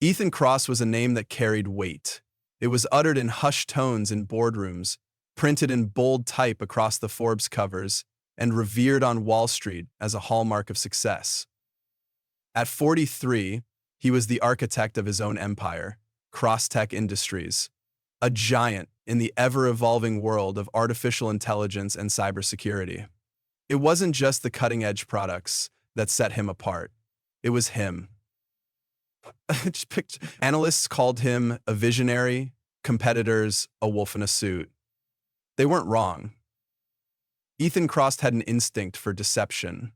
Ethan Kross was a name that carried weight. It was uttered in hushed tones in boardrooms, printed in bold type across the Forbes covers, and revered on Wall Street as a hallmark of success. At 43, he was the architect of his own empire, Crosstech Industries, a giant in the ever-evolving world of artificial intelligence and cybersecurity. It wasn't just the cutting-edge products that set him apart. It was him. Analysts called him a visionary, competitors a wolf in a suit. They weren't wrong. Ethan Kross had an instinct for deception,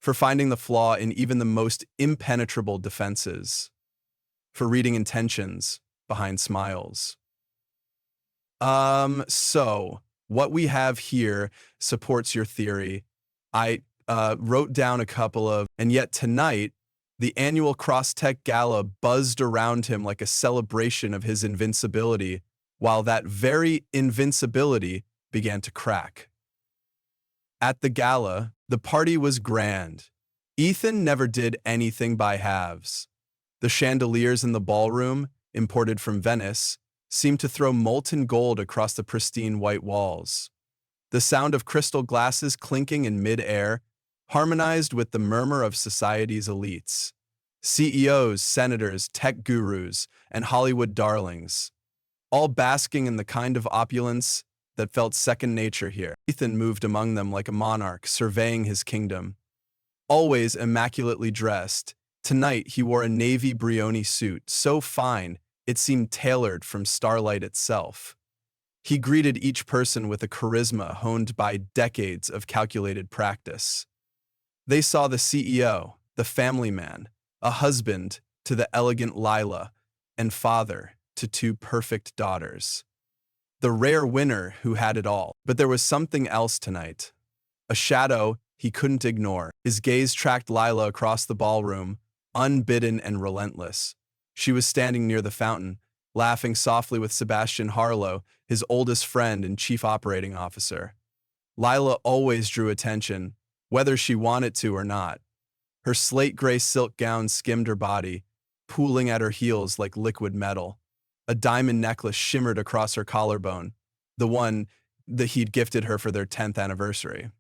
for finding the flaw in even the most impenetrable defenses, for reading intentions behind smiles. So what we have here supports your theory. I wrote down a couple of, and yet tonight, the annual Crosstech Gala buzzed around him like a celebration of his invincibility, while that very invincibility began to crack. At the gala, the party was grand. Ethan never did anything by halves. The chandeliers in the ballroom, imported from Venice, seemed to throw molten gold across the pristine white walls. The sound of crystal glasses clinking in mid-air harmonized with the murmur of society's elites. CEOs, senators, tech gurus, and Hollywood darlings, all basking in the kind of opulence that felt second nature here. Ethan moved among them like a monarch, surveying his kingdom. Always immaculately dressed, tonight he wore a navy Brioni suit, so fine it seemed tailored from starlight itself. He greeted each person with a charisma honed by decades of calculated practice. They saw the CEO, the family man, a husband to the elegant Lila, and father to two perfect daughters. The rare winner who had it all. But there was something else tonight. A shadow he couldn't ignore. His gaze tracked Lila across the ballroom, unbidden and relentless. She was standing near the fountain, laughing softly with Sebastian Harlow, his oldest friend and chief operating officer. Lila always drew attention, whether she wanted to or not. Her slate gray silk gown skimmed her body, pooling at her heels like liquid metal. A diamond necklace shimmered across her collarbone, the one that he'd gifted her for their 10th anniversary.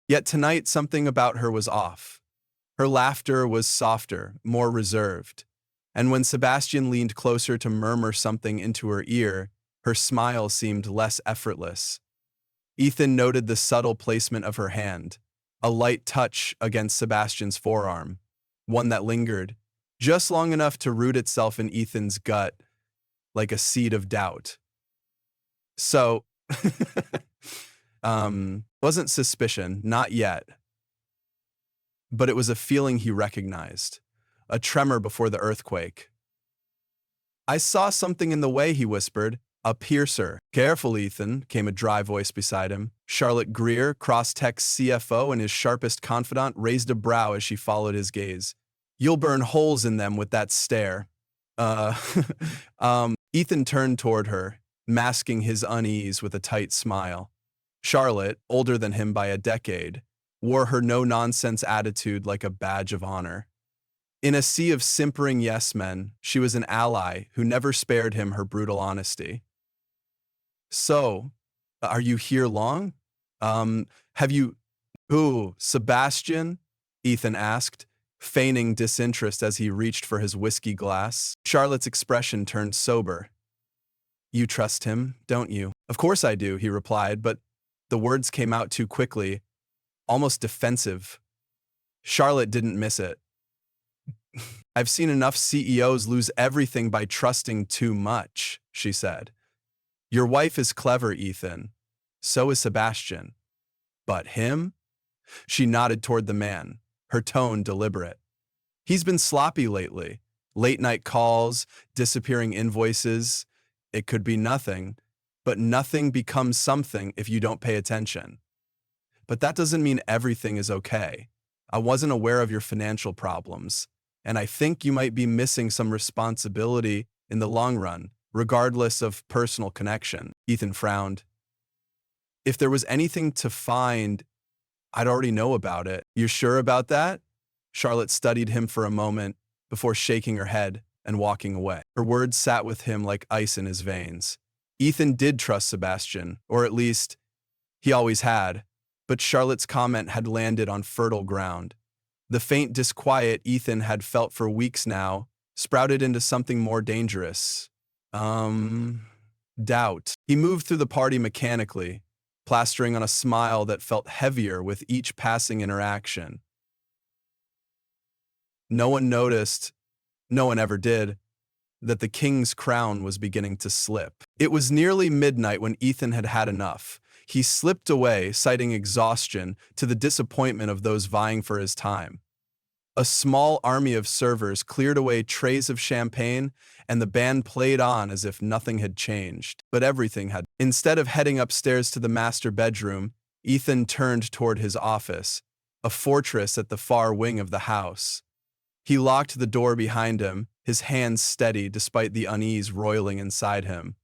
Yet tonight something about her was off. Her laughter was softer, more reserved, and when Sebastian leaned closer to murmur something into her ear, her smile seemed less effortless. Ethan noted the subtle placement of her hand, a light touch against Sebastian's forearm, one that lingered, just long enough to root itself in Ethan's gut, like a seed of doubt. So, wasn't suspicion, not yet. But it was a feeling he recognized, a tremor before the earthquake. "I saw something in the way," he whispered. "A piercer." "Careful, Ethan," came a dry voice beside him. Charlotte Greer, Crosstech's CFO and his sharpest confidant, raised a brow as she followed his gaze. "You'll burn holes in them with that stare." Ethan turned toward her, masking his unease with a tight smile. Charlotte, older than him by a decade, wore her no-nonsense attitude like a badge of honor. In a sea of simpering yes-men, she was an ally who never spared him her brutal honesty. "So, are you here long? Have you—" "Who, Sebastian?" Ethan asked, feigning disinterest as he reached for his whiskey glass. Charlotte's expression turned sober. "You trust him, don't you?" "Of course I do," he replied, but the words came out too quickly, almost defensive. Charlotte didn't miss it. "I've seen enough CEOs lose everything by trusting too much," she said. "Your wife is clever, Ethan. So is Sebastian. But him?" She nodded toward the man, her tone deliberate. "He's been sloppy lately. Late-night calls, disappearing invoices. It could be nothing, but nothing becomes something if you don't pay attention. But that doesn't mean everything is okay. I wasn't aware of your financial problems, and I think you might be missing some responsibility in the long run, regardless of personal connection." Ethan frowned. "If there was anything to find, I'd already know about it." "You sure about that?" Charlotte studied him for a moment before shaking her head and walking away. Her words sat with him like ice in his veins. Ethan did trust Sebastian, or at least he always had, but Charlotte's comment had landed on fertile ground. The faint disquiet Ethan had felt for weeks now sprouted into something more dangerous. Doubt. He moved through the party mechanically, plastering on a smile that felt heavier with each passing interaction. No one noticed, no one ever did, that the king's crown was beginning to slip. It was nearly midnight when Ethan had had enough. He slipped away, citing exhaustion, to the disappointment of those vying for his time. A small army of servers cleared away trays of champagne, and the band played on as if nothing had changed. But everything had. Instead of heading upstairs to the master bedroom, Ethan turned toward his office, a fortress at the far wing of the house. He locked the door behind him, his hands steady despite the unease roiling inside him.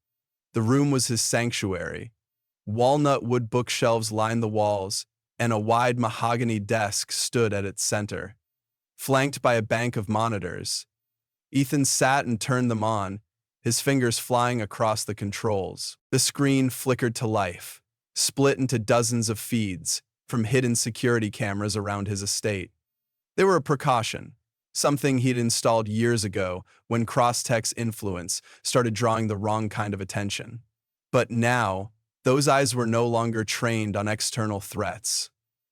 The room was his sanctuary. Walnut wood bookshelves lined the walls, and a wide mahogany desk stood at its center, flanked by a bank of monitors. Ethan sat and turned them on, his fingers flying across the controls. The screen flickered to life, split into dozens of feeds from hidden security cameras around his estate. They were a precaution, something he'd installed years ago when Crosstech's influence started drawing the wrong kind of attention. But now, those eyes were no longer trained on external threats.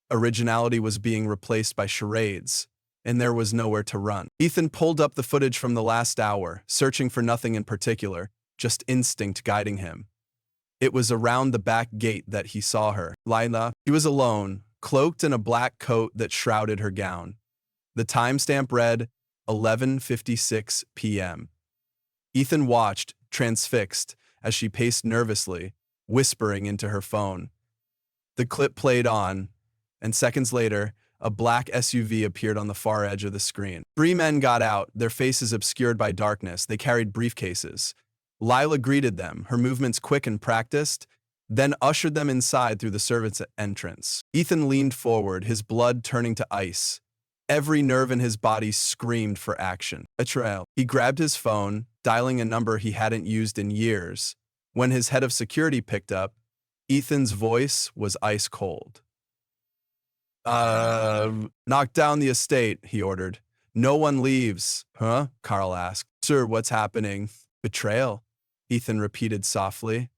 Originality was being replaced by charades, and there was nowhere to run. Ethan pulled up the footage from the last hour, searching for nothing in particular, just instinct guiding him. It was around the back gate that he saw her. Lila. He was alone, cloaked in a black coat that shrouded her gown. The timestamp read 11:56 p.m. Ethan watched, transfixed, as she paced nervously, whispering into her phone. The clip played on, and seconds later, a black SUV appeared on the far edge of the screen. Three men got out, their faces obscured by darkness. They carried briefcases. Lila greeted them, her movements quick and practiced, then ushered them inside through the servants' entrance. Ethan leaned forward, his blood turning to ice. Every nerve in his body screamed for action. A trail. He grabbed his phone, dialing a number he hadn't used in years. When his head of security picked up, Ethan's voice was ice cold. Knock down the estate, he ordered. No one leaves. Huh? Carl asked. Sir, what's happening? Betrayal, Ethan repeated softly.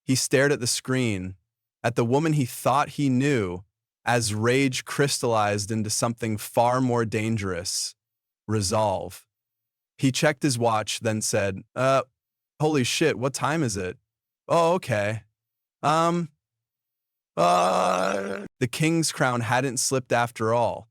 He stared at the screen, at the woman he thought he knew, as rage crystallized into something far more dangerous. Resolve. He checked his watch, then said, holy shit, what time is it? Oh, okay. The king's crown hadn't slipped after all.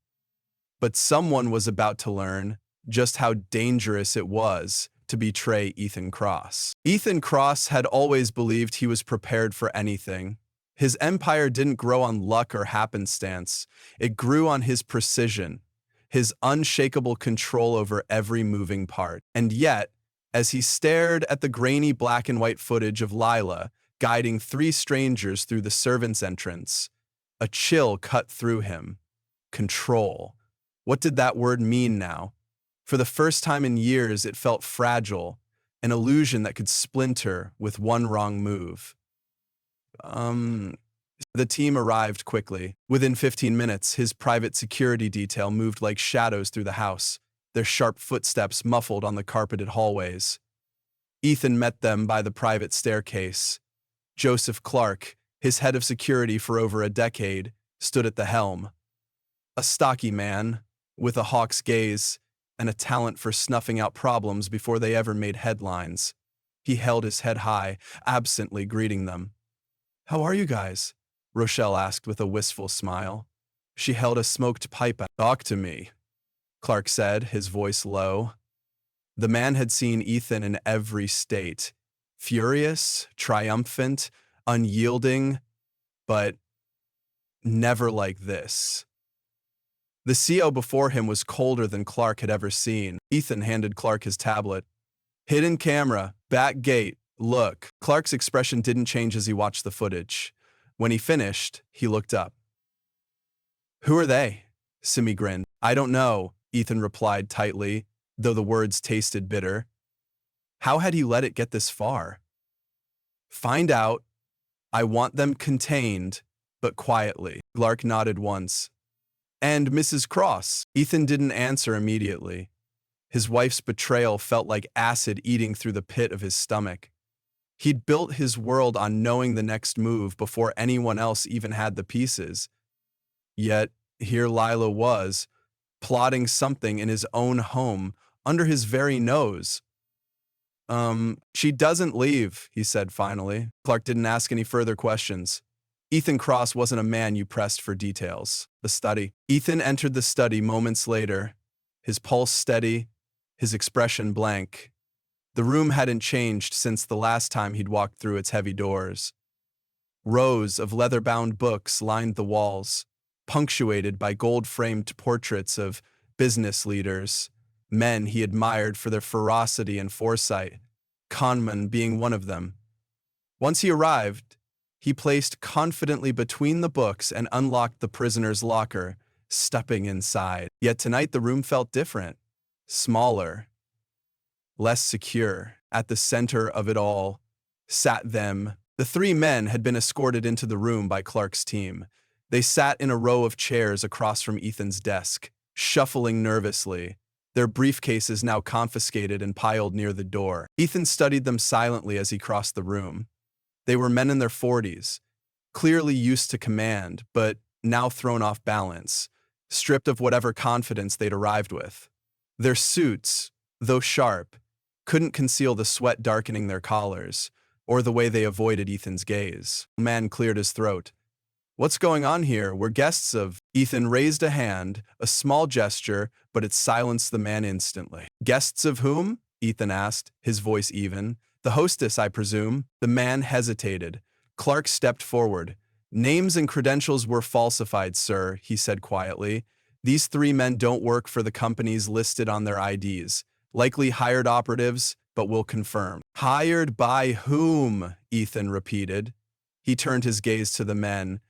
But someone was about to learn just how dangerous it was to betray Ethan Cross. Ethan Cross had always believed he was prepared for anything. His empire didn't grow on luck or happenstance. It grew on his precision, his unshakable control over every moving part. And yet, as he stared at the grainy black and white footage of Lila guiding three strangers through the servants' entrance, a chill cut through him. Control. What did that word mean now? For the first time in years, it felt fragile, an illusion that could splinter with one wrong move. The team arrived quickly. Within 15 minutes, his private security detail moved like shadows through the house, their sharp footsteps muffled on the carpeted hallways. Ethan met them by the private staircase. Joseph Clark, his head of security for over a decade, stood at the helm. A stocky man, with a hawk's gaze and a talent for snuffing out problems before they ever made headlines. He held his head high, absently greeting them. "How are you guys?" Rochelle asked with a wistful smile. She held a smoked pipe out. "Talk to me," Clark said, his voice low. The man had seen Ethan in every state. Furious, triumphant, unyielding, but never like this. The CO before him was colder than Clark had ever seen. Ethan handed Clark his tablet. "Hidden camera, back gate, look." Clark's expression didn't change as he watched the footage. When he finished, he looked up. "Who are they?" Simi grinned. I don't know, Ethan replied tightly, though the words tasted bitter. How had he let it get this far? Find out. I want them contained, but quietly. Clark nodded once. And Mrs. Cross? Ethan didn't answer immediately. His wife's betrayal felt like acid eating through the pit of his stomach. He'd built his world on knowing the next move before anyone else even had the pieces. Yet, here Lila was, plotting something in his own home, under his very nose. She doesn't leave, he said finally. Clark didn't ask any further questions. Ethan Cross wasn't a man you pressed for details. The study. Ethan entered the study moments later, his pulse steady, his expression blank. The room hadn't changed since the last time he'd walked through its heavy doors. Rows of leather-bound books lined the walls, punctuated by gold-framed portraits of business leaders, men he admired for their ferocity and foresight, Kahneman being one of them. Once he arrived, he placed confidently between the books and unlocked the prisoner's locker, stepping inside. Yet tonight the room felt different, smaller, less secure. At the center of it all sat them. The three men had been escorted into the room by Clark's team. They sat in a row of chairs across from Ethan's desk, shuffling nervously, their briefcases now confiscated and piled near the door. Ethan studied them silently as he crossed the room. They were men in their 40s, clearly used to command, but now thrown off balance, stripped of whatever confidence they'd arrived with. Their suits, though sharp, couldn't conceal the sweat darkening their collars, or the way they avoided Ethan's gaze. The man cleared his throat. What's going on here? We're guests of... Ethan raised a hand, a small gesture, but it silenced the man instantly. Guests of whom? Ethan asked, his voice even. The hostess, I presume. The man hesitated. Clark stepped forward. Names and credentials were falsified, sir, he said quietly. These three men don't work for the companies listed on their IDs. Likely hired operatives, but we'll confirm. Hired by whom? Ethan repeated. He turned his gaze to the men.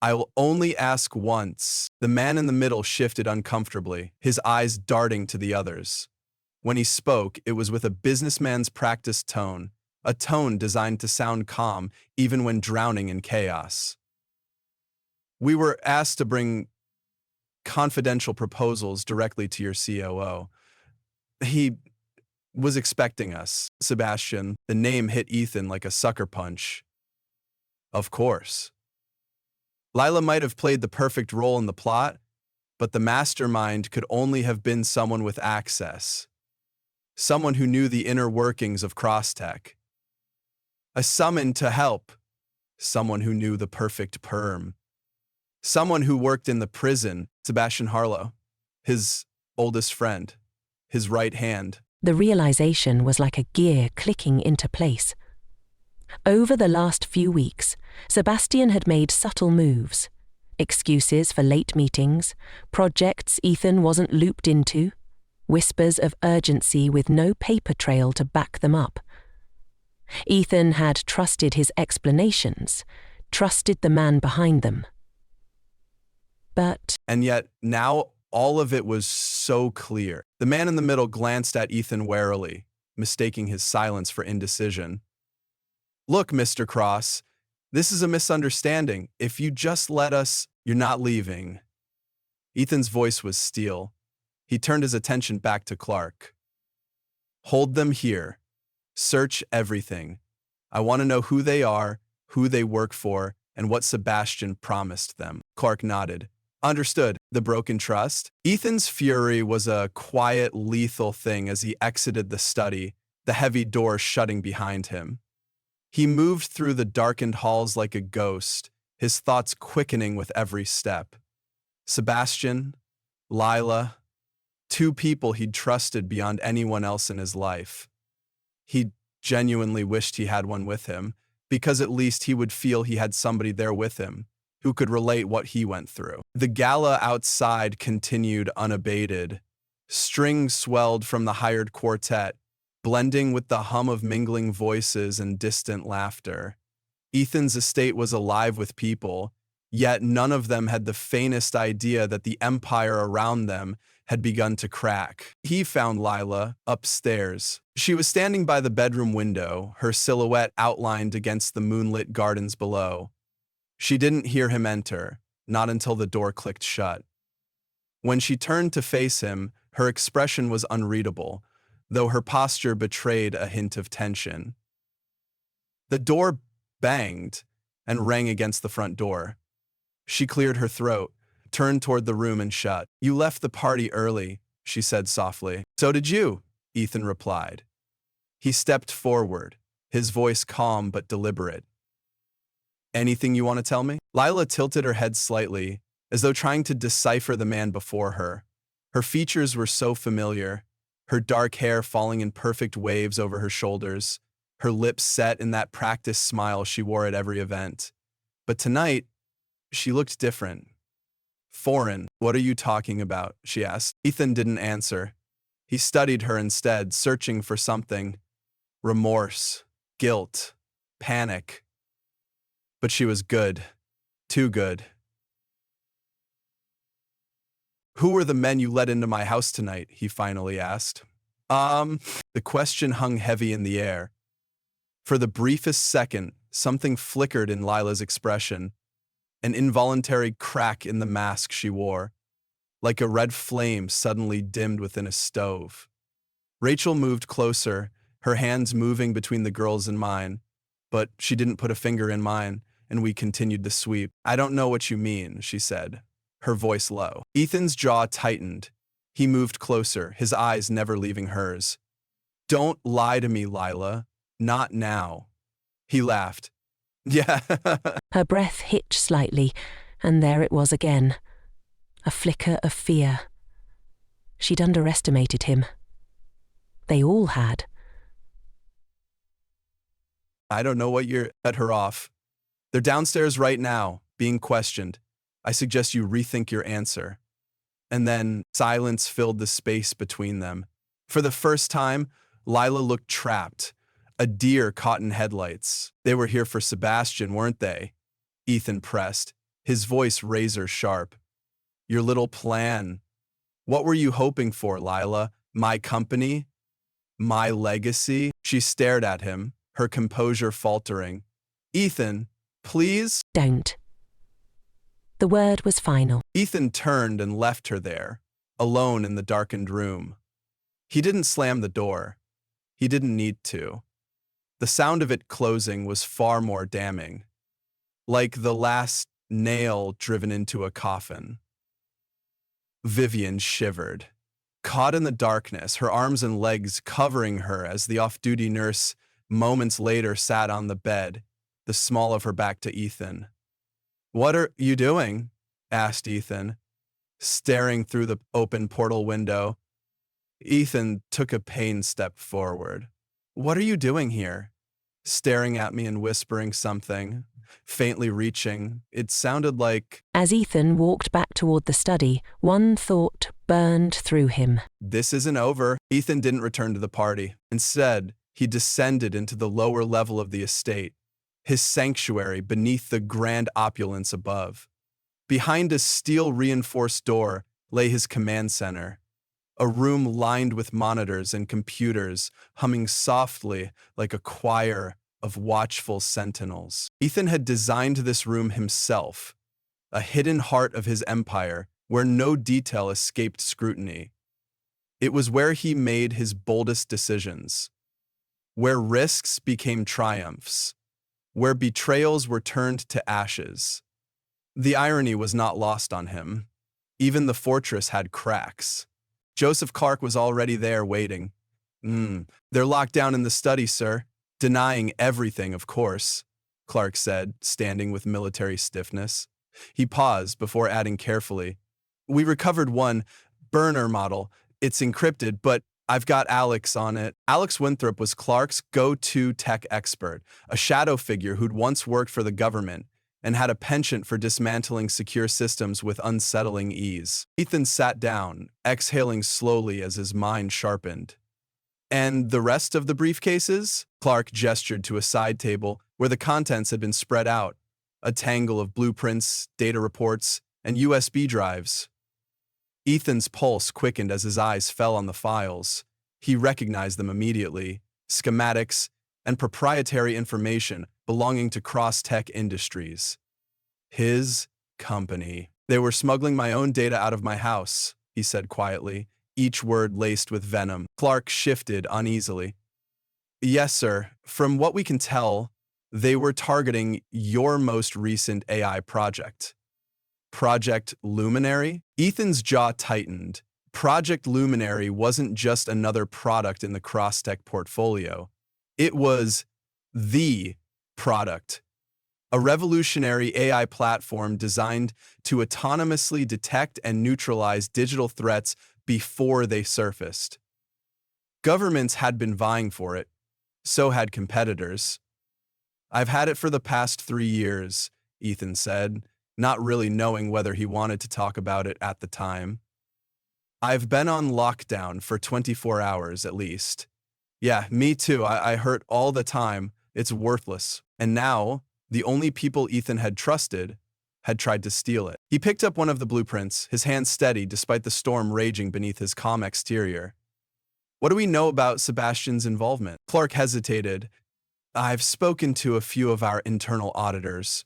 I will only ask once. The man in the middle shifted uncomfortably, his eyes darting to the others. When he spoke, it was with a businessman's practiced tone, a tone designed to sound calm even when drowning in chaos. We were asked to bring confidential proposals directly to your COO. He was expecting us. Sebastian, the name hit Ethan like a sucker punch. Of course. Lila might have played the perfect role in the plot, but the mastermind could only have been someone with access. Someone who knew the inner workings of Crosstech. A summon to help. Someone who knew the perfect perm. Someone who worked in the prison, Sebastian Harlow, his oldest friend, his right hand. The realization was like a gear clicking into place. Over the last few weeks, Sebastian had made subtle moves. Excuses for late meetings, projects Ethan wasn't looped into, whispers of urgency with no paper trail to back them up. Ethan had trusted his explanations, trusted the man behind them. And yet, now all of it was so clear. The man in the middle glanced at Ethan warily, mistaking his silence for indecision. Look, Mr. Cross, this is a misunderstanding. If you just let us, you're not leaving. Ethan's voice was steel. He turned his attention back to Clark. Hold them here. Search everything. I want to know who they are, who they work for, and what Sebastian promised them. Clark nodded. Understood. The broken trust? Ethan's fury was a quiet, lethal thing as he exited the study, the heavy door shutting behind him. He moved through the darkened halls like a ghost, his thoughts quickening with every step. Sebastian, Lila, two people he'd trusted beyond anyone else in his life. He genuinely wished he had one with him, because at least he would feel he had somebody there with him who could relate what he went through. The gala outside continued unabated. Strings swelled from the hired quartet, blending with the hum of mingling voices and distant laughter. Ethan's estate was alive with people, Yet none of them had the faintest idea that the empire around them had begun to crack. He found Lila upstairs. She was standing by the bedroom window, her silhouette outlined against the moonlit gardens below. She didn't hear him enter, not until the door clicked shut. When she turned to face him, her expression was unreadable, though her posture betrayed a hint of tension. The door banged and rang against the front door. She cleared her throat, turned toward the room and shut. "You left the party early," she said softly. "So did you," Ethan replied. He stepped forward, his voice calm but deliberate. "Anything you want to tell me?" Lila tilted her head slightly, as though trying to decipher the man before her. Her features were so familiar, her dark hair falling in perfect waves over her shoulders, her lips set in that practiced smile she wore at every event. But tonight, she looked different. "Foreign. What are you talking about?" she asked. Ethan didn't answer. He studied her instead, searching for something. Remorse, guilt, panic. But she was good. Too good. "Who were the men you let into my house tonight?" he finally asked. The question hung heavy in the air. For the briefest second, something flickered in Lila's expression, an involuntary crack in the mask she wore, like a red flame suddenly dimmed within a stove. Rachel moved closer, her hands moving between the girls and mine, but she didn't put a finger in mine, and we continued the sweep. "I don't know what you mean," she said, her voice low. Ethan's jaw tightened. He moved closer, his eyes never leaving hers. "Don't lie to me, Lila. Not now." He laughed. "Yeah." Her breath hitched slightly, and there it was again. A flicker of fear. She'd underestimated him. They all had. "I don't know what you're..." Cut her off. "They're downstairs right now, being questioned. I suggest you rethink your answer." And then silence filled the space between them. For the first time, Lila looked trapped, a deer caught in headlights. "They were here for Sebastian, weren't they?" Ethan pressed, his voice razor sharp. "Your little plan. What were you hoping for, Lila? My company? My legacy?" She stared at him, her composure faltering. "Ethan, please?" "Don't." The word was final. Ethan turned and left her there, alone in the darkened room. He didn't slam the door. He didn't need to. The sound of it closing was far more damning, like the last nail driven into a coffin. Vivian shivered. Caught in the darkness, her arms and legs covering her as the off-duty nurse moments later sat on the bed, the small of her back to Ethan. "What are you doing?" asked Ethan, staring through the open portal window. Ethan took a pained step forward. "What are you doing here?" Staring at me and whispering something, faintly reaching. It sounded like... As Ethan walked back toward the study, one thought burned through him. This isn't over. Ethan didn't return to the party. Instead, he descended into the lower level of the estate, his sanctuary beneath the grand opulence above. Behind a steel-reinforced door lay his command center, a room lined with monitors and computers humming softly like a choir of watchful sentinels. Ethan had designed this room himself, a hidden heart of his empire where no detail escaped scrutiny. It was where he made his boldest decisions, where risks became triumphs, where betrayals were turned to ashes. The irony was not lost on him. Even the fortress had cracks. Joseph Clark was already there waiting. They're locked down in the study, sir. Denying everything, of course," Clark said, standing with military stiffness. He paused before adding carefully, "We recovered one burner model. It's encrypted, but I've got Alex on it." Alex Winthrop was Clark's go-to tech expert, a shadow figure who'd once worked for the government and had a penchant for dismantling secure systems with unsettling ease. Ethan sat down, exhaling slowly as his mind sharpened. "And the rest of the briefcases?" Clark gestured to a side table where the contents had been spread out. a tangle of blueprints, data reports, and USB drives. Ethan's pulse quickened as his eyes fell on the files. He recognized them immediately: schematics and proprietary information belonging to Crosstech Industries. His company. They were smuggling my own data out of my house, he said quietly, each word laced with venom. Clark shifted uneasily. Yes, sir. From what we can tell, they were targeting your most recent AI project. Project Luminary? Ethan's jaw tightened. Project Luminary wasn't just another product in the Crosstech portfolio. It was the product. A revolutionary AI platform designed to autonomously detect and neutralize digital threats before they surfaced. Governments had been vying for it. So had competitors. I've had it for the past 3 years, Ethan said, not really knowing whether he wanted to talk about it at the time. I've been on lockdown for 24 hours at least. Yeah, me too. I hurt all the time. It's worthless. And now, the only people Ethan had trusted had tried to steal it. He picked up one of the blueprints, his hand steady despite the storm raging beneath his calm exterior. What do we know about Sebastian's involvement? Clark hesitated. I've spoken to a few of our internal auditors.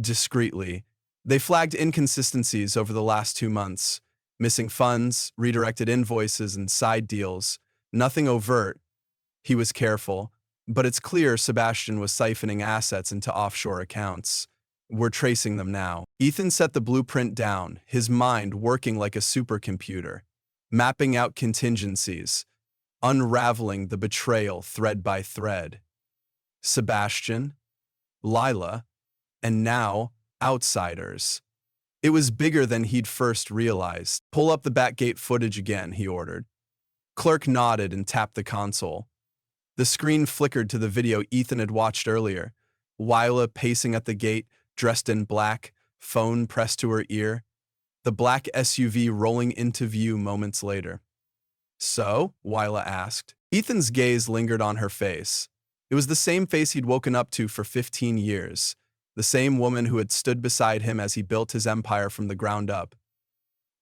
Discreetly. They flagged inconsistencies over the last 2 months. Missing funds, redirected invoices, and side deals. Nothing overt. He was careful. But it's clear Sebastian was siphoning assets into offshore accounts. We're tracing them now. Ethan set the blueprint down, his mind working like a supercomputer, mapping out contingencies, unraveling the betrayal thread by thread. Sebastian, Lila, and now outsiders. It was bigger than he'd first realized. Pull up the Batgate footage again, he ordered. Clerk nodded and tapped the console. The screen flickered to the video Ethan had watched earlier. Lila pacing at the gate, dressed in black, phone pressed to her ear. The black SUV rolling into view moments later. So? Lila asked. Ethan's gaze lingered on her face. It was the same face he'd woken up to for 15 years. The same woman who had stood beside him as he built his empire from the ground up.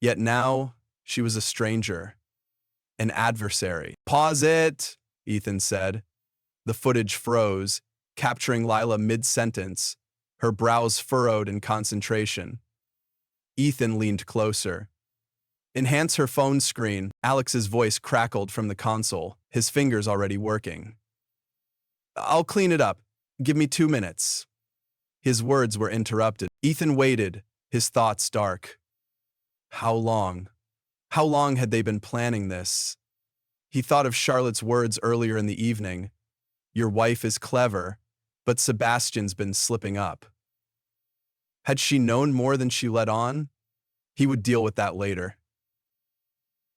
Yet now, she was a stranger. An adversary. Pause it! Ethan said. The footage froze, capturing Lila mid-sentence, her brows furrowed in concentration. Ethan leaned closer. Enhance her phone screen. Alex's voice crackled from the console, his fingers already working. I'll clean it up. Give me 2 minutes. His words were interrupted. Ethan waited, his thoughts dark. How long? How long had they been planning this? He thought of Charlotte's words earlier in the evening. Your wife is clever, but Sebastian's been slipping up. Had she known more than she let on? He would deal with that later.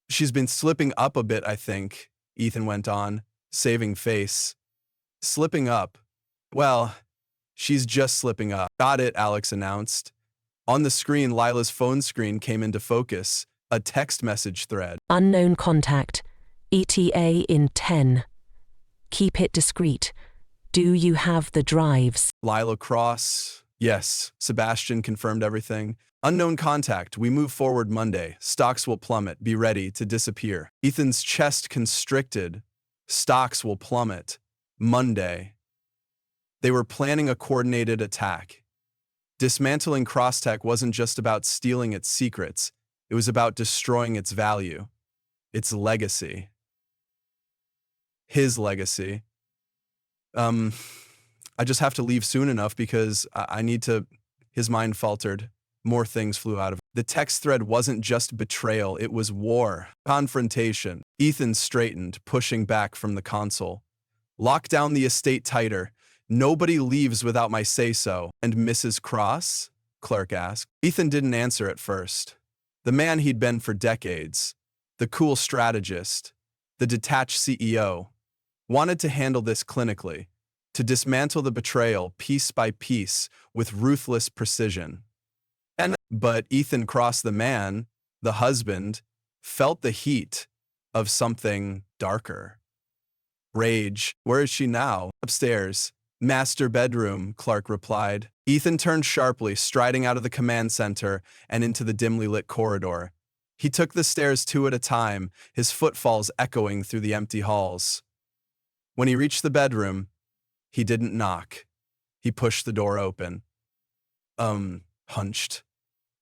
She's been slipping up a bit, I think, Ethan went on, saving face. Slipping up? Well, she's just slipping up. Got it, Alex announced. On the screen, Lila's phone screen came into focus, a text message thread. Unknown contact. ETA in 10. Keep it discreet. Do you have the drives? Lila Cross. Yes, Sebastian confirmed everything. Unknown contact. We move forward Monday. Stocks will plummet. Be ready to disappear. Ethan's chest constricted. Stocks will plummet. Monday. They were planning a coordinated attack. Dismantling Crosstech wasn't just about stealing its secrets. It was about destroying its value, its legacy. His legacy. I just have to leave soon enough because I need to... His mind faltered. More things flew out of it. The text thread wasn't just betrayal, it was war. Confrontation. Ethan straightened, pushing back from the console. Lock down the estate tighter. Nobody leaves without my say-so. And Mrs. Cross? Clark asked. Ethan didn't answer at first. The man he'd been for decades, the cool strategist, the detached CEO, wanted to handle this clinically, to dismantle the betrayal piece by piece with ruthless precision. But Ethan Cross, the man, the husband, felt the heat of something darker. Rage. Where is she now? Upstairs. Master bedroom, Clark replied. Ethan turned sharply, striding out of the command center and into the dimly lit corridor. He took the stairs two at a time, his footfalls echoing through the empty halls. When he reached the bedroom, he didn't knock. He pushed the door open. Hunched.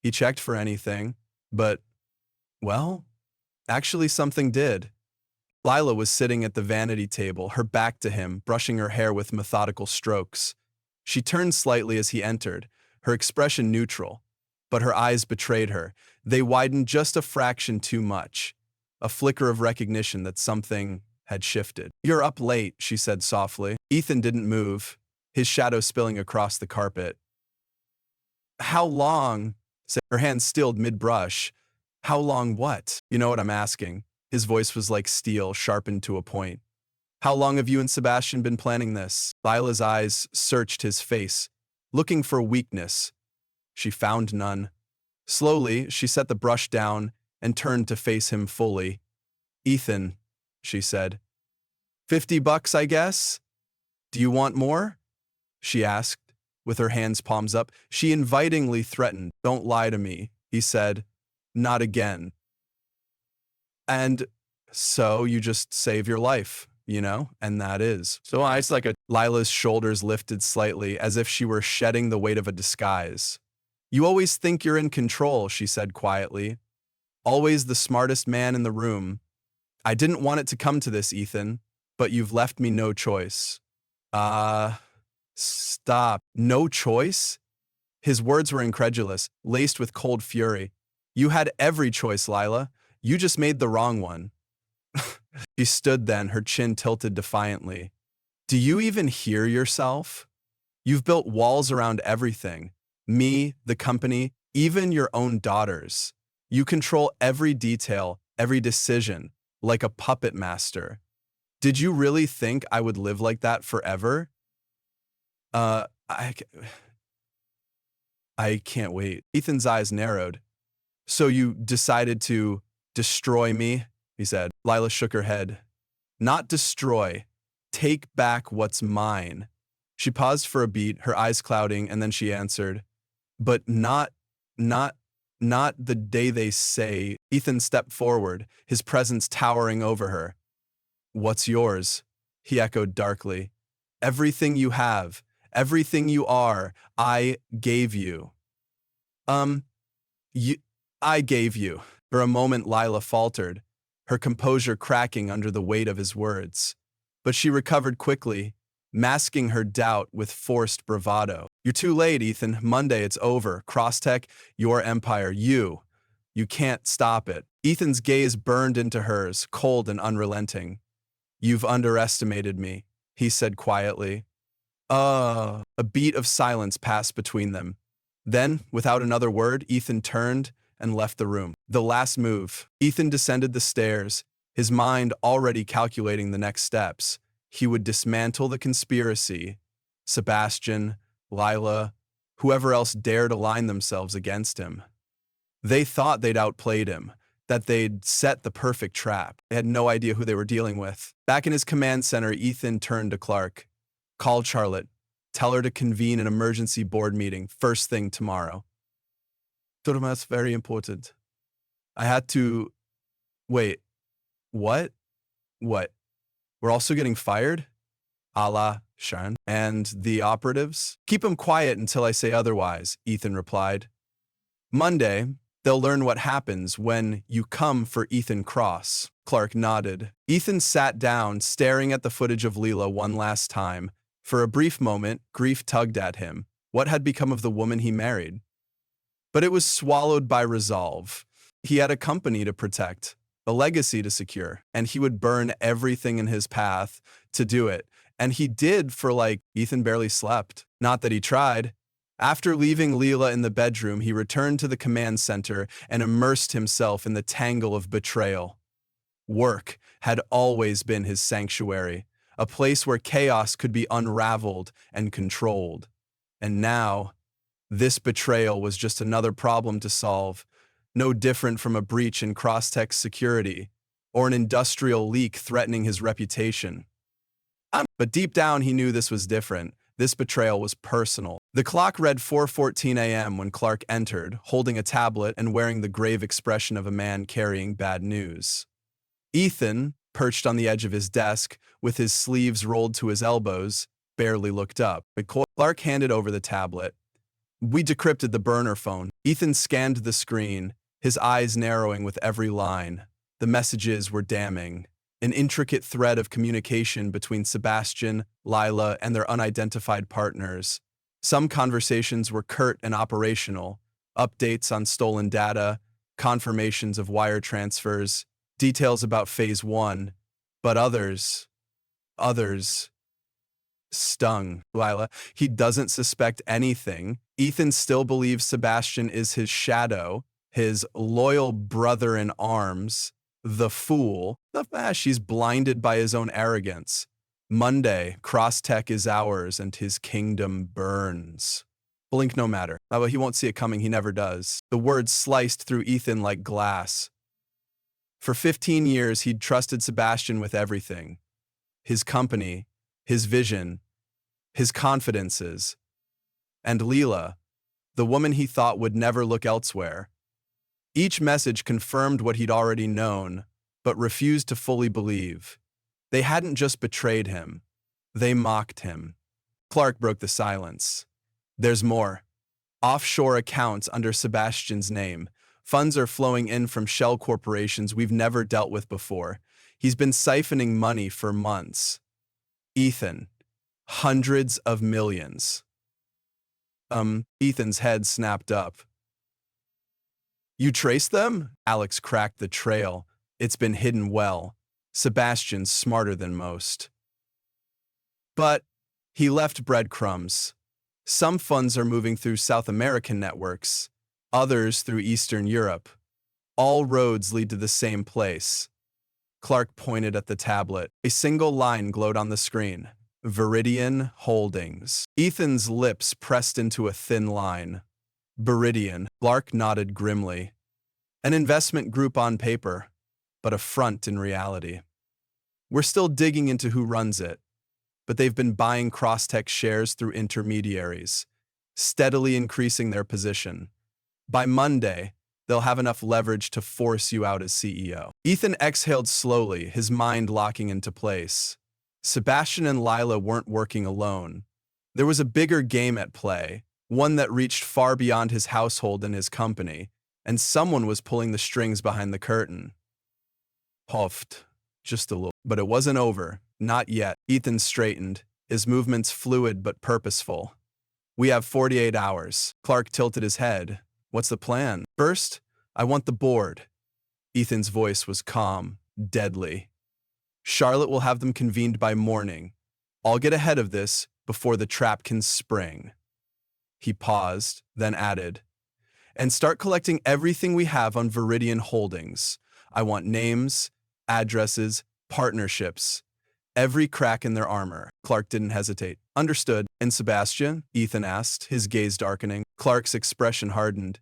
He checked for anything, but, well, actually something did. Lila was sitting at the vanity table, her back to him, brushing her hair with methodical strokes. She turned slightly as he entered, her expression neutral, but her eyes betrayed her. They widened just a fraction too much, a flicker of recognition that something had shifted. "You're up late," she said softly. Ethan didn't move, his shadow spilling across the carpet. "How long?" Her hand stilled mid-brush. "How long what?" "You know what I'm asking." His voice was like steel, sharpened to a point. "How long have you and Sebastian been planning this?" Lila's eyes searched his face, looking for weakness. She found none. Slowly, she set the brush down and turned to face him fully. "Ethan," she said. $50, I guess? Do you want more?" she asked, with her hands palms up. She invitingly threatened. "Don't lie to me," he said. "Not again." "And so you just save your life, you know, and that is." So it's like Lila's shoulders lifted slightly, as if she were shedding the weight of a disguise. "You always think you're in control," she said quietly. "Always the smartest man in the room. I didn't want it to come to this, Ethan, but you've left me no choice." Stop. No choice? His words were incredulous, laced with cold fury. "You had every choice, Lila. You just made the wrong one." She stood then, her chin tilted defiantly. "Do you even hear yourself? You've built walls around everything. Me, the company, even your own daughters. You control every detail, every decision, like a puppet master. Did you really think I would live like that forever?" Uh, I, c- I can't wait. Ethan's eyes narrowed. "So you decided to destroy me?" he said. Lila shook her head. "Not destroy. Take back what's mine." She paused for a beat, her eyes clouding, and then she answered, "But not the day they say." Ethan stepped forward, his presence towering over her. "What's yours?" he echoed darkly. "Everything you have, everything you are, I gave you." You, I gave you." For a moment, Lila faltered, her composure cracking under the weight of his words. But she recovered quickly, masking her doubt with forced bravado. "You're too late, Ethan. Monday, it's over. Crosstech, your empire, you. You can't stop it." Ethan's gaze burned into hers, cold and unrelenting. "You've underestimated me," he said quietly. A beat of silence passed between them. Then, without another word, Ethan turned and left the room. The last move. Ethan descended the stairs, his mind already calculating the next steps. He would dismantle the conspiracy. Sebastian, Lila, whoever else dared align themselves against him. They thought they'd outplayed him, that they'd set the perfect trap. They had no idea who they were dealing with. Back in his command center, Ethan turned to Clark. "Call Charlotte. Tell her to convene an emergency board meeting first thing tomorrow." "That's very important. I had to... Wait, what? What? We're also getting fired?" "Allah, Shan. And the operatives?" "Keep them quiet until I say otherwise," Ethan replied. "Monday, they'll learn what happens when you come for Ethan Cross." Clark nodded. Ethan sat down, staring at the footage of Leela one last time. For a brief moment, grief tugged at him. What had become of the woman he married? But it was swallowed by resolve. He had a company to protect, a legacy to secure, and he would burn everything in his path to do it. And he did for Ethan barely slept. Not that he tried. After leaving Leela in the bedroom, he returned to the command center and immersed himself in the tangle of betrayal. Work had always been his sanctuary, a place where chaos could be unraveled and controlled. And now, this betrayal was just another problem to solve, no different from a breach in Crosstech's security or an industrial leak threatening his reputation. But deep down, he knew this was different. This betrayal was personal. The clock read 4:14 a.m. when Clark entered, holding a tablet and wearing the grave expression of a man carrying bad news. Ethan, perched on the edge of his desk, with his sleeves rolled to his elbows, barely looked up. Clark handed over the tablet. "We decrypted the burner phone." Ethan scanned the screen, his eyes narrowing with every line. The messages were damning. An intricate thread of communication between Sebastian, Lila, and their unidentified partners. Some conversations were curt and operational, updates on stolen data, confirmations of wire transfers, details about Phase 1, but others stung Lila. He doesn't suspect anything. Ethan still believes Sebastian is his shadow, his loyal brother in arms, the fool. She's blinded by his own arrogance. Monday, Crosstech is ours and his kingdom burns. Blink no matter. But he won't see it coming, he never does. The words sliced through Ethan like glass. For 15 years, he'd trusted Sebastian with everything. His company, his vision, his confidences. And Lila, the woman he thought would never look elsewhere. Each message confirmed what he'd already known, but refused to fully believe. They hadn't just betrayed him. They mocked him. Clark broke the silence. There's more. Offshore accounts under Sebastian's name. Funds are flowing in from shell corporations we've never dealt with before. He's been siphoning money for months. Ethan. Hundreds of millions. Ethan's head snapped up. You traced them? Alex cracked the trail. It's been hidden well. Sebastian's smarter than most. But he left breadcrumbs. Some funds are moving through South American networks, others through Eastern Europe. All roads lead to the same place. Clark pointed at the tablet. A single line glowed on the screen. Viridian Holdings. Ethan's lips pressed into a thin line. Viridian. Clark nodded grimly. An investment group on paper, but a front in reality. We're still digging into who runs it, but they've been buying Crosstech shares through intermediaries, steadily increasing their position. By Monday, they'll have enough leverage to force you out as CEO. Ethan exhaled slowly, his mind locking into place. Sebastian and Lila weren't working alone. There was a bigger game at play, one that reached far beyond his household and his company, and someone was pulling the strings behind the curtain. Puffed, just a little. But it wasn't over, not yet. Ethan straightened, his movements fluid but purposeful. We have 48 hours. Clark tilted his head. What's the plan? First, I want the board. Ethan's voice was calm, deadly. Charlotte will have them convened by morning. I'll get ahead of this before the trap can spring. He paused, then added, and start collecting everything we have on Viridian Holdings. I want names, addresses, partnerships, every crack in their armor. Clark didn't hesitate. Understood. And Sebastian? Ethan asked, his gaze darkening. Clark's expression hardened.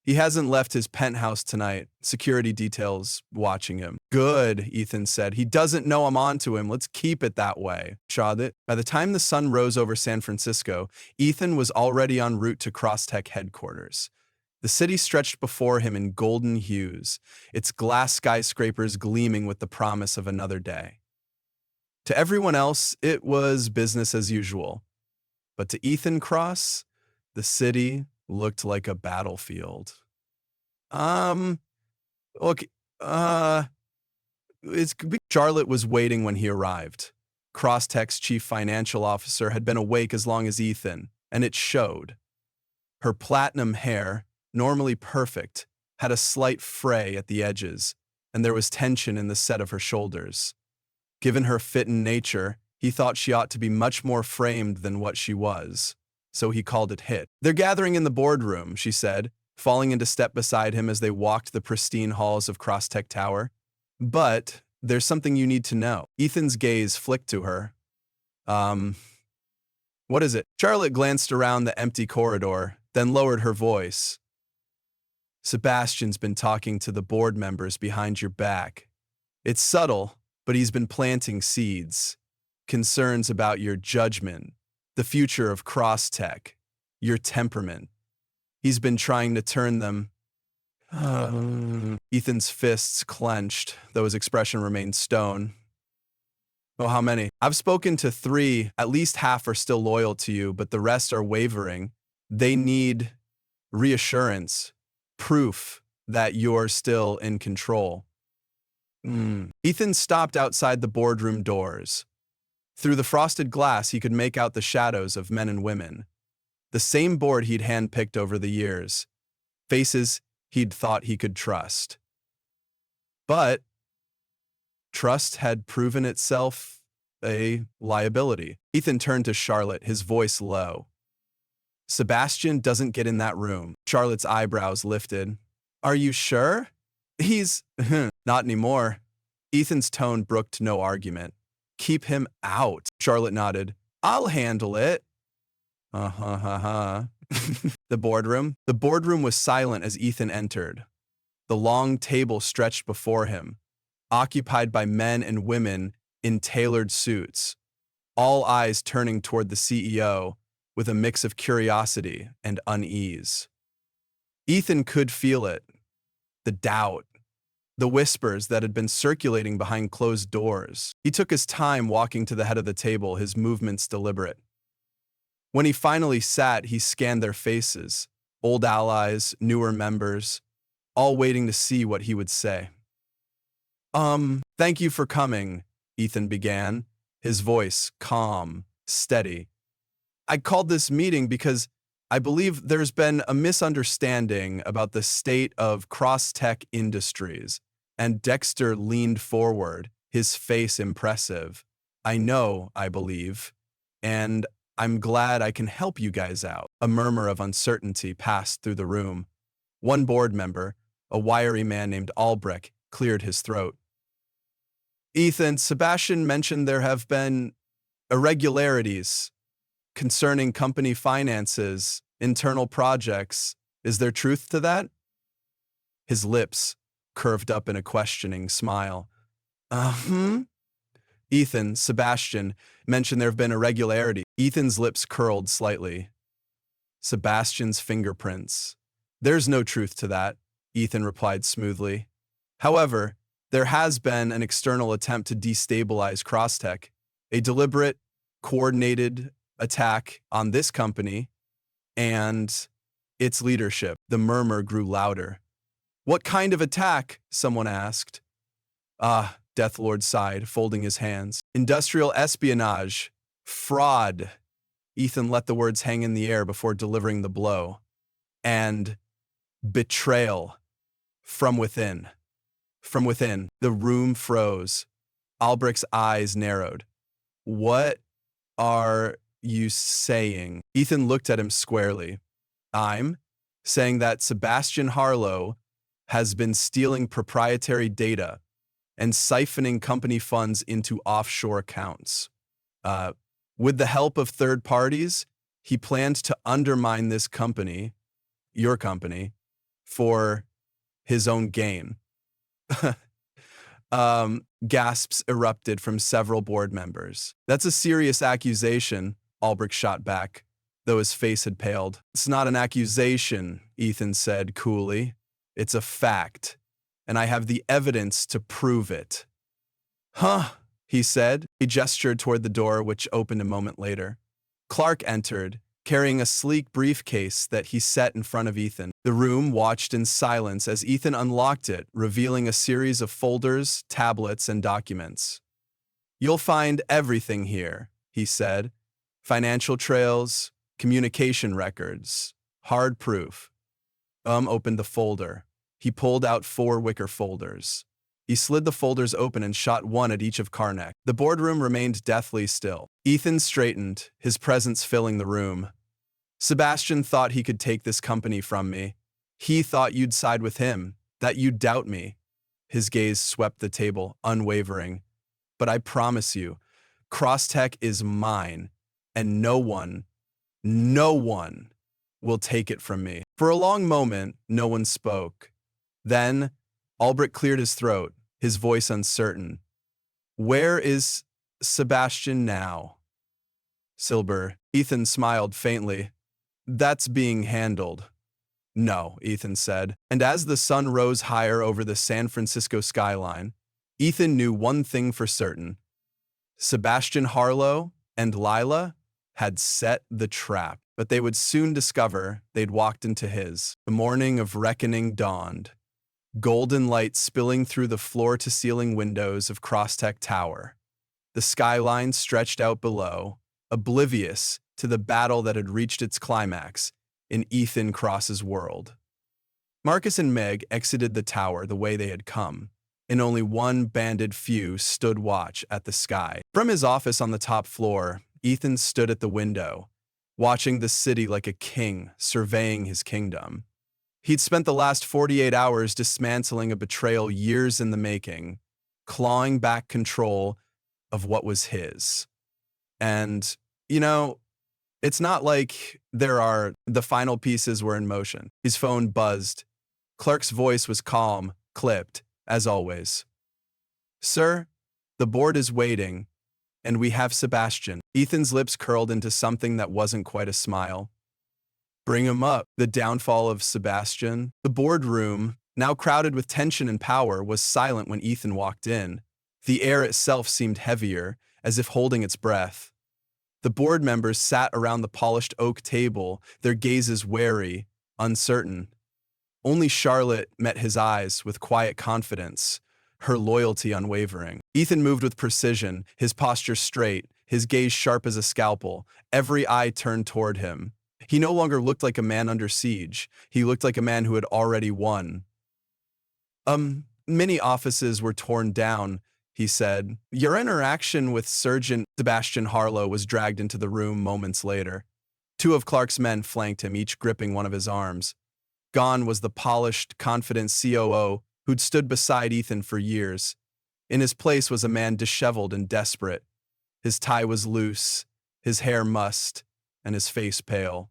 He hasn't left his penthouse tonight. Security details watching him. Good, Ethan said. He doesn't know I'm onto him. Let's keep it that way. Shadit. By the time the sun rose over San Francisco, Ethan was already en route to Crosstech headquarters. The city stretched before him in golden hues, its glass skyscrapers gleaming with the promise of another day. To everyone else, it was business as usual. But to Ethan Cross, the city looked like a battlefield. Charlotte was waiting when he arrived. Crosstech's chief financial officer had been awake as long as Ethan, and it showed. Her platinum hair, normally perfect, had a slight fray at the edges, and there was tension in the set of her shoulders. Given her fit and nature, he thought she ought to be much more framed than what she was, so he called it hit. They're gathering in the boardroom, she said, falling into step beside him as they walked the pristine halls of Crosstech Tower. But there's something you need to know. Ethan's gaze flicked to her. What is it? Charlotte glanced around the empty corridor, then lowered her voice. Sebastian's been talking to the board members behind your back. It's subtle, but he's been planting seeds. Concerns about your judgment, The future of Crosstech. Your temperament. He's been trying to turn them. Ethan's fists clenched, though his expression remained stone. Oh, how many? I've spoken to 3. At least half are still loyal to you, but the rest are wavering. They need reassurance, proof that you're still in control. Ethan stopped outside the boardroom doors. Through the frosted glass, he could make out the shadows of men and women. The same board he'd handpicked over the years. Faces he'd thought he could trust. But trust had proven itself a liability. Ethan turned to Charlotte, his voice low. Sebastian doesn't get in that room. Charlotte's eyebrows lifted. Are you sure? He's not anymore. Ethan's tone brooked no argument. Keep him out. Charlotte nodded. I'll handle it. The boardroom? The boardroom was silent as Ethan entered. The long table stretched before him, occupied by men and women in tailored suits, all eyes turning toward the CEO with a mix of curiosity and unease. Ethan could feel it, the doubt, the whispers that had been circulating behind closed doors. He took his time walking to the head of the table, his movements deliberate. When he finally sat, he scanned their faces, old allies, newer members, all waiting to see what he would say. Thank you for coming, Ethan began, his voice calm, steady. I called this meeting because I believe there's been a misunderstanding about the state of Crosstech Industries. And Dexter leaned forward, his face impressive. I know, I believe, and I'm glad I can help you guys out. A murmur of uncertainty passed through the room. One board member, a wiry man named Albrecht, cleared his throat. Ethan, Sebastian mentioned there have been irregularities concerning company finances, internal projects. Is there truth to that? His lips curved up in a questioning smile. Ethan, Sebastian mentioned there have been irregularities. Ethan's lips curled slightly. Sebastian's fingerprints. There's no truth to that, Ethan replied smoothly. However, there has been an external attempt to destabilize Crosstech, a deliberate, coordinated attack on this company and its leadership. The murmur grew louder. What kind of attack? Someone asked. Deathlord sighed, folding his hands. Industrial espionage. Fraud. Ethan let the words hang in the air before delivering the blow. And betrayal. From within. From within, the room froze. Albrecht's eyes narrowed. What are you saying? Ethan looked at him squarely. I'm saying that Sebastian Harlow has been stealing proprietary data and siphoning company funds into offshore accounts. With the help of third parties, he planned to undermine this company, your company, for his own gain. Gasps erupted from several board members. That's a serious accusation, Albrecht shot back, though his face had paled. It's not an accusation, Ethan said coolly. It's a fact, and I have the evidence to prove it. Huh, he said. He gestured toward the door, which opened a moment later. Clark entered, carrying a sleek briefcase that he set in front of Ethan. The room watched in silence as Ethan unlocked it, revealing a series of folders, tablets, and documents. You'll find everything here, he said. Financial trails, communication records, hard proof. Opened the folder. He pulled out 4 wicker folders. He slid the folders open and shot one at each of Karnak. The boardroom remained deathly still. Ethan straightened, his presence filling the room. Sebastian thought he could take this company from me. He thought you'd side with him, that you'd doubt me. His gaze swept the table, unwavering. But I promise you, Crosstech is mine, and no one will take it from me. For a long moment, no one spoke. Then, Albrecht cleared his throat, his voice uncertain. Where is Sebastian now? Silber. Ethan smiled faintly. That's being handled. No, Ethan said. And as the sun rose higher over the San Francisco skyline, Ethan knew one thing for certain. Sebastian Harlow and Lila had set the trap, but they would soon discover they'd walked into his. The morning of reckoning dawned, golden light spilling through the floor-to-ceiling windows of Crosstech Tower. The skyline stretched out below, oblivious to the battle that had reached its climax in Ethan Cross's world. Marcus and Meg exited the tower the way they had come, and only one banded few stood watch at the sky. From his office on the top floor, Ethan stood at the window, watching the city like a king surveying his kingdom. He'd spent the last 48 hours dismantling a betrayal years in the making, clawing back control of what was his. And, it's not like the final pieces were in motion. His phone buzzed. Clark's voice was calm, clipped, as always. Sir, the board is waiting, and we have Sebastian. Ethan's lips curled into something that wasn't quite a smile. Bring him up. The downfall of Sebastian. The boardroom, now crowded with tension and power, was silent when Ethan walked in. The air itself seemed heavier, as if holding its breath. The board members sat around the polished oak table, their gazes wary, uncertain. Only Charlotte met his eyes with quiet confidence, her loyalty unwavering. Ethan moved with precision, his posture straight, his gaze sharp as a scalpel, every eye turned toward him. He no longer looked like a man under siege. He looked like a man who had already won. Many offices were torn down, he said. Your interaction with Sergeant Sebastian Harlow was dragged into the room moments later. Two of Clark's men flanked him, each gripping one of his arms. Gone was the polished, confident COO who'd stood beside Ethan for years. In his place was a man disheveled and desperate. His tie was loose, his hair mussed, and his face pale.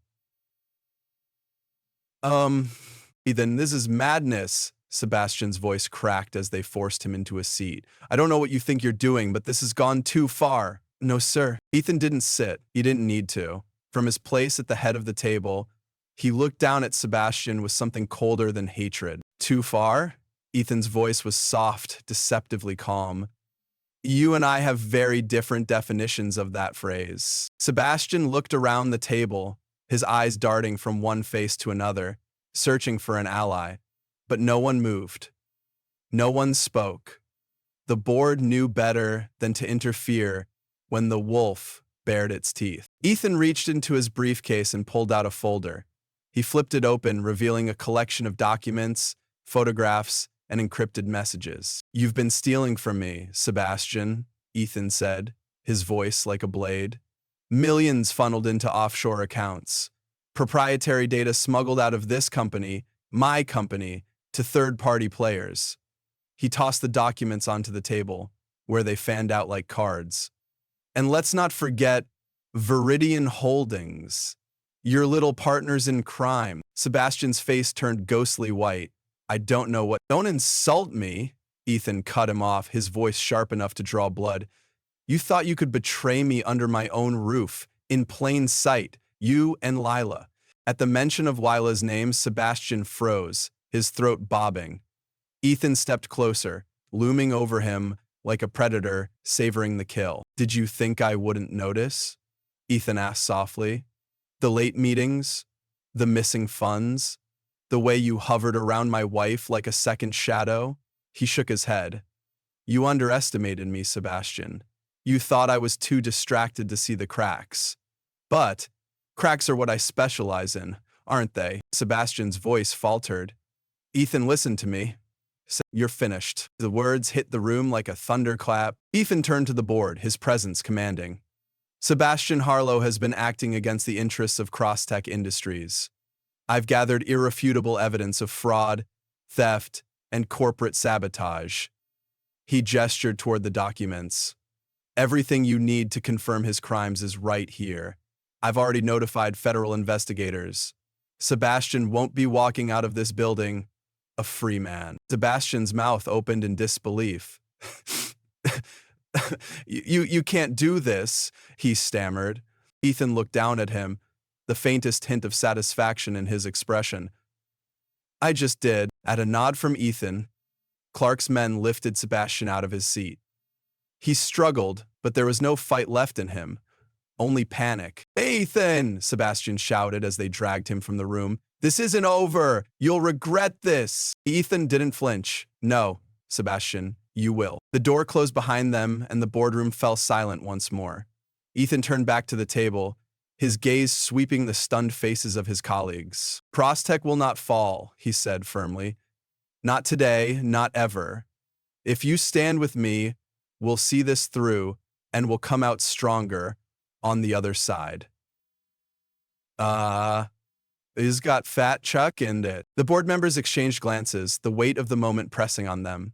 Ethan, this is madness. Sebastian's voice cracked as they forced him into a seat. I don't know what you think you're doing, but this has gone too far. No, sir. Ethan didn't sit. He didn't need to. From his place at the head of the table, he looked down at Sebastian with something colder than hatred. Too far? Ethan's voice was soft, deceptively calm. You and I have very different definitions of that phrase. Sebastian looked around the table, his eyes darting from one face to another, searching for an ally. But no one moved. No one spoke. The board knew better than to interfere when the wolf bared its teeth. Ethan reached into his briefcase and pulled out a folder. He flipped it open, revealing a collection of documents, photographs, and encrypted messages. You've been stealing from me, Sebastian, Ethan said, his voice like a blade. Millions funneled into offshore accounts. Proprietary data smuggled out of this company, my company, to third-party players. He tossed the documents onto the table, where they fanned out like cards. And let's not forget Viridian Holdings, your little partners in crime. Sebastian's face turned ghostly white. I don't know what. Don't insult me, Ethan cut him off, his voice sharp enough to draw blood. You thought you could betray me under my own roof, in plain sight, you and Lila. At the mention of Lila's name, Sebastian froze, his throat bobbing. Ethan stepped closer, looming over him like a predator, savoring the kill. Did you think I wouldn't notice? Ethan asked softly. The late meetings? The missing funds? The way you hovered around my wife like a second shadow? He shook his head. You underestimated me, Sebastian. You thought I was too distracted to see the cracks. But cracks are what I specialize in, aren't they? Sebastian's voice faltered. Ethan, listen to me. You're finished. The words hit the room like a thunderclap. Ethan turned to the board, his presence commanding. Sebastian Harlow has been acting against the interests of Crosstech Industries. I've gathered irrefutable evidence of fraud, theft, and corporate sabotage. He gestured toward the documents. Everything you need to confirm his crimes is right here. I've already notified federal investigators. Sebastian won't be walking out of this building a free man. Sebastian's mouth opened in disbelief. You can't do this, he stammered. Ethan looked down at him, the faintest hint of satisfaction in his expression. I just did. At a nod from Ethan, Clark's men lifted Sebastian out of his seat. He struggled, but there was no fight left in him, only panic. Ethan! Sebastian shouted as they dragged him from the room. This isn't over! You'll regret this! Ethan didn't flinch. No, Sebastian, you will. The door closed behind them, and the boardroom fell silent once more. Ethan turned back to the table, his gaze sweeping the stunned faces of his colleagues. Crosstech will not fall, he said firmly. Not today, not ever. If you stand with me, we'll see this through, and we'll come out stronger on the other side. He's got fat Chuck in it. The board members exchanged glances, the weight of the moment pressing on them.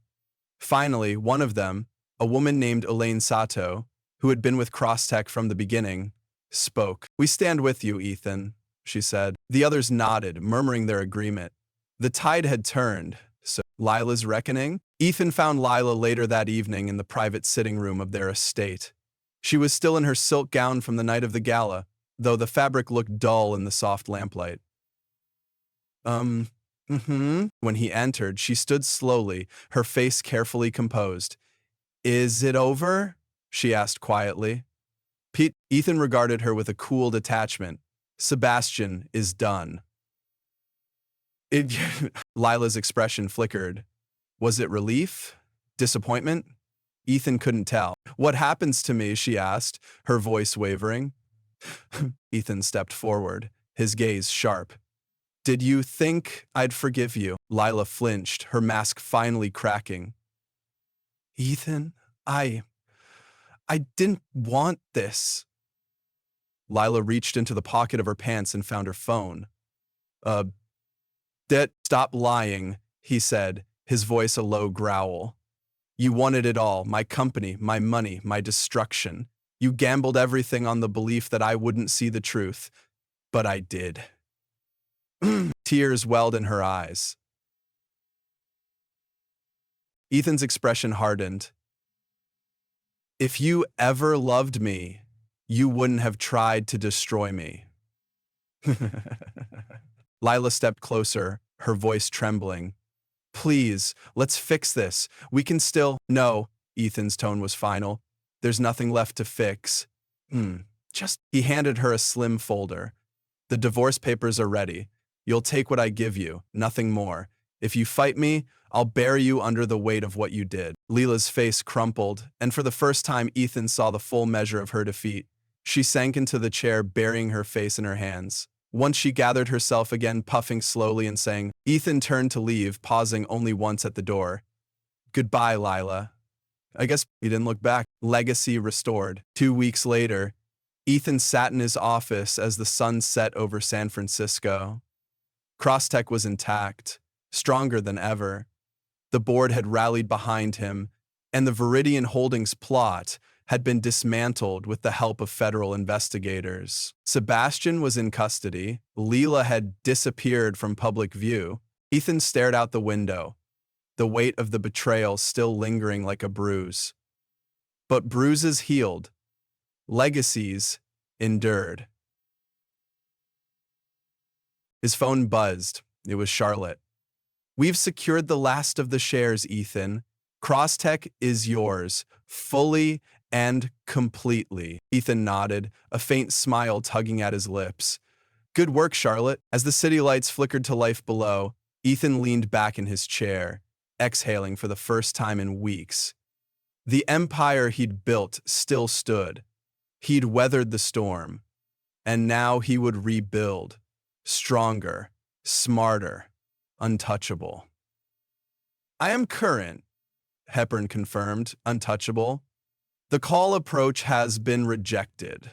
Finally, one of them, a woman named Elaine Sato, who had been with Crosstech from the beginning, spoke. We stand with you, Ethan, she said. The others nodded, murmuring their agreement. The tide had turned, so Lila's reckoning? Ethan found Lila later that evening in the private sitting room of their estate. She was still in her silk gown from the night of the gala, though the fabric looked dull in the soft lamplight. When he entered, she stood slowly, her face carefully composed. Is it over? She asked quietly. Ethan regarded her with a cool detachment. Sebastian is done. Lila's expression flickered. Was it relief? Disappointment? Ethan couldn't tell. What happens to me? She asked, her voice wavering. Ethan stepped forward, his gaze sharp. Did you think I'd forgive you? Lila flinched, her mask finally cracking. Ethan, I didn't want this. Lila reached into the pocket of her pants and found her phone. Stop lying, he said, his voice a low growl. You wanted it all, my company, my money, my destruction. You gambled everything on the belief that I wouldn't see the truth. But I did. Tears welled in her eyes. Ethan's expression hardened. If you ever loved me, you wouldn't have tried to destroy me. Lila stepped closer, her voice trembling. Please, let's fix this. We can still— No, Ethan's tone was final. There's nothing left to fix. He handed her a slim folder. The divorce papers are ready. You'll take what I give you, nothing more. If you fight me, I'll bury you under the weight of what you did. Lila's face crumpled, and for the first time Ethan saw the full measure of her defeat. She sank into the chair, burying her face in her hands. Once she gathered herself again, puffing slowly and saying, Ethan turned to leave, pausing only once at the door. Goodbye, Lila. I guess he didn't look back. Legacy restored. 2 weeks later, Ethan sat in his office as the sun set over San Francisco. Crosstech was intact, stronger than ever. The board had rallied behind him, and the Viridian Holdings plot had been dismantled with the help of federal investigators. Sebastian was in custody. Lila had disappeared from public view. Ethan stared out the window, the weight of the betrayal still lingering like a bruise. But bruises healed. Legacies endured. His phone buzzed. It was Charlotte. We've secured the last of the shares, Ethan. Crosstech is yours, fully and completely. Ethan nodded, a faint smile tugging at his lips. Good work, Charlotte. As the city lights flickered to life below, Ethan leaned back in his chair, exhaling for the first time in weeks. The empire he'd built still stood. He'd weathered the storm, and now he would rebuild, stronger, smarter, untouchable. I am current, Hepburn confirmed, untouchable. The call approach has been rejected.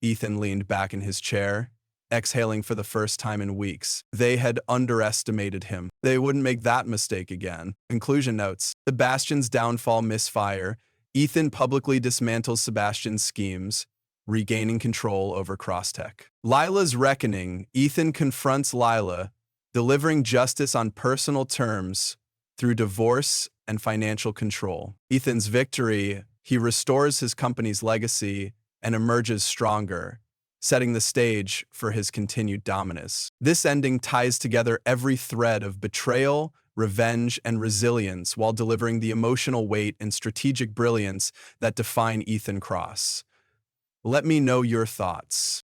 Ethan leaned back in his chair, exhaling for the first time in weeks. They had underestimated him. They wouldn't make that mistake again. Conclusion notes. Sebastian's downfall misfire. Ethan publicly dismantles Sebastian's schemes, regaining control over Crosstech. Lila's reckoning. Ethan confronts Lila, delivering justice on personal terms through divorce and financial control. Ethan's victory. He restores his company's legacy and emerges stronger, setting the stage for his continued dominance. This ending ties together every thread of betrayal, revenge, and resilience while delivering the emotional weight and strategic brilliance that define Ethan Cross. Let me know your thoughts.